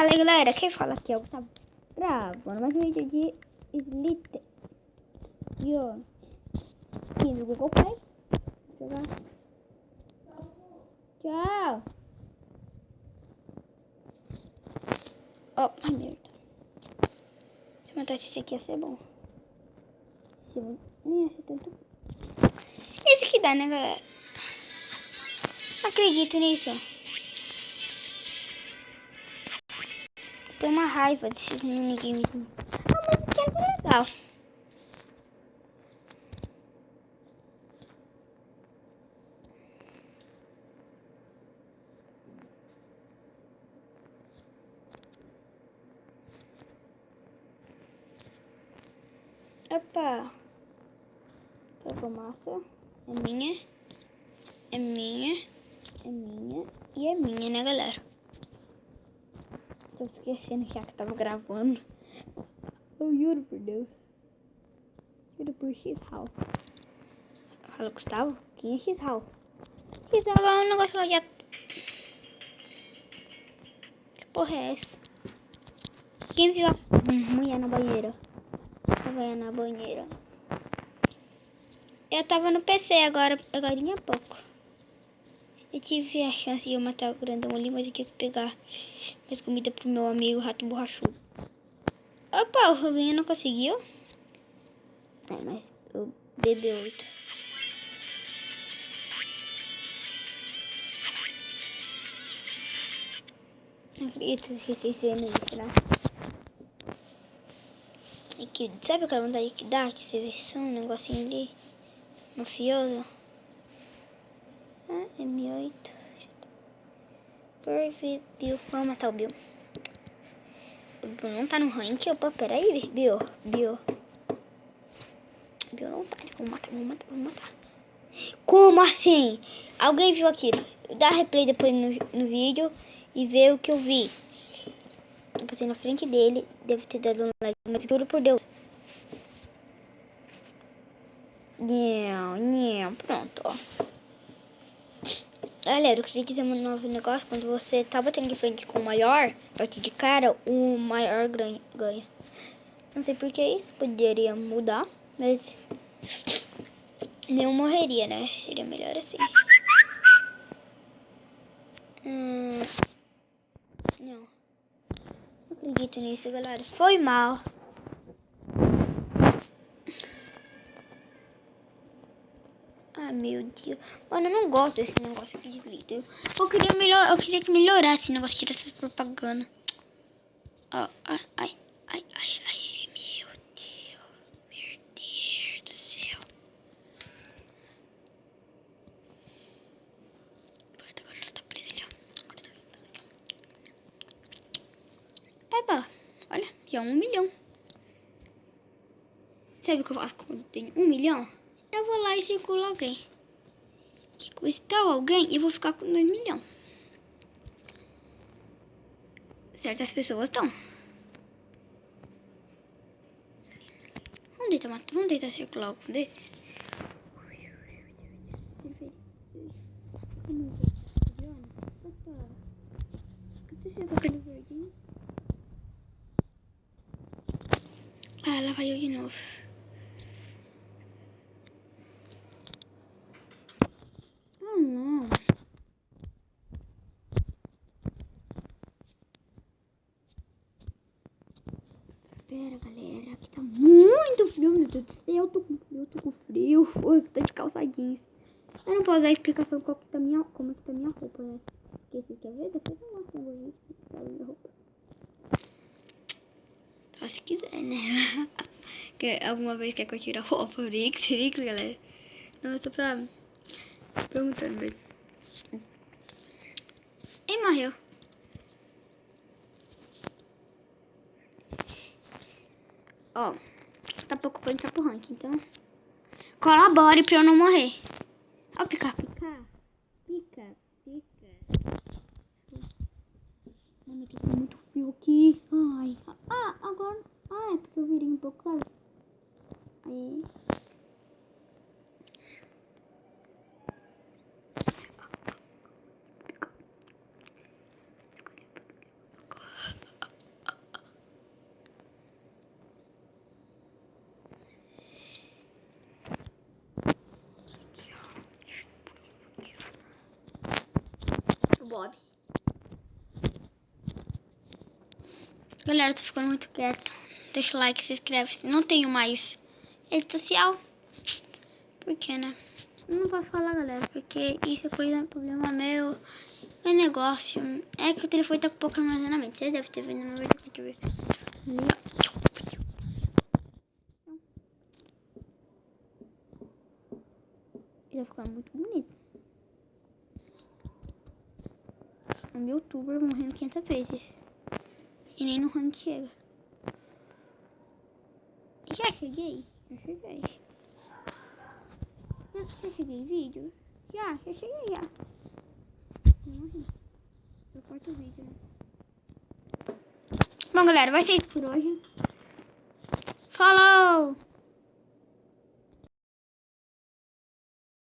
Fala aí, galera, quem fala aqui é o Gustavo, gravando mais um vídeo de Slither aqui no Google Play. Tchau. Oh, ai merda. Se eu matasse esse aqui ia ser bom. Nem ia ser tanto. Esse que dá, né, galera? Não acredito nisso. Tenho uma raiva desses minigames. Ah, mas isso aqui é legal. Opa. Pegou massa. É minha. É minha. É minha. E é minha, né, galera? Tô esquecendo já que tava gravando. Eu juro por Deus. Juro por X-Hall. Fala, Gustavo? Quem é X-Hall? X-Hall é um negócio lá de... Que porra é essa? Quem viu a mulher na banheira? A mulher na banheira. Eu tava no PC agora há pouco. Eu tive a chance de eu matar o grandão ali, mas eu tinha que pegar mais comida pro meu amigo Rato Borrachudo. Opa, o Rubinho não conseguiu. É, mas o BB8. Não acredito que vocês viram isso, né? E que, sabe aquela vontade que dá de você ver só um negocinho ali? Mafioso. Ah, M8. Perfeito, Bill. Vamos matar o Bill. O Bill não tá no rank. Opa, peraí, Bill. Bill não tá. Vamos matar. Como assim? Alguém viu aquilo? Dá replay depois no vídeo e vê o que eu vi. Eu passei na frente dele. Deve ter dado um like. Mas juro por Deus. Pronto, ó. Galera, eu queria dizer um novo negócio. Quando você tá batendo de frente com o maior, parte de cara, o maior ganha. Não sei por que isso, poderia mudar, mas nenhum morreria, né? Seria melhor assim. Não acredito nisso, galera. Foi mal. Ah, meu Deus. Mano, eu não gosto desse negócio aqui de Slither. Eu queria que melhorasse esse negócio de tirar essas propaganda. Ó, ai, meu Deus do céu. Agora ela tá presa ali, ó. Eba, olha, já 1 milhão. Sabe o que eu faço quando tenho 1 milhão? Eu vou lá e circulo alguém. E com esse tal alguém, eu vou ficar com 2 milhões. Certas pessoas estão. Vamos tentar circular algum deles. Aconteceu com aquele verdinho? Ah, lá vai eu de novo. Ah, não. Pera, galera, aqui tá muito frio, meu Deus do céu. Eu tô com frio. Eu tô de calça jeans. Eu não posso dar explicação como é que tá minha roupa, né? Porque você quer ver? Depois eu mostro pra vocês como tá a minha roupa. Só se quiser, né? Alguma vez quer que eu tire a roupa? Rix, galera. Não, eu tô perguntando mesmo. Ele morreu. Ó, tá pouco pra entrar pro ranking, então colabore pra eu não morrer. Ó, pica. Mano, aqui tá muito frio aqui. Ai. Ah, agora. Ah, é porque eu virei um pouco, sabe? Aí. lobby. Galera, eu tô ficando muito quieto. Deixa o like, se inscreve. Não tenho mais rede social. Por que, né? Não posso falar, galera, porque isso é problema meu. É negócio. É que o telefone tá com pouco armazenamento. Vocês devem ter vindo no vídeo que eu vi. Ele vai ficar muito bonito. Um youtuber morrendo 500 vezes. E nem no rank chega. Já cheguei? Já cheguei. Já cheguei vídeo? Já cheguei já. Morri. Eu corto o vídeo, né? Bom, galera, vai ser isso por hoje. Falou!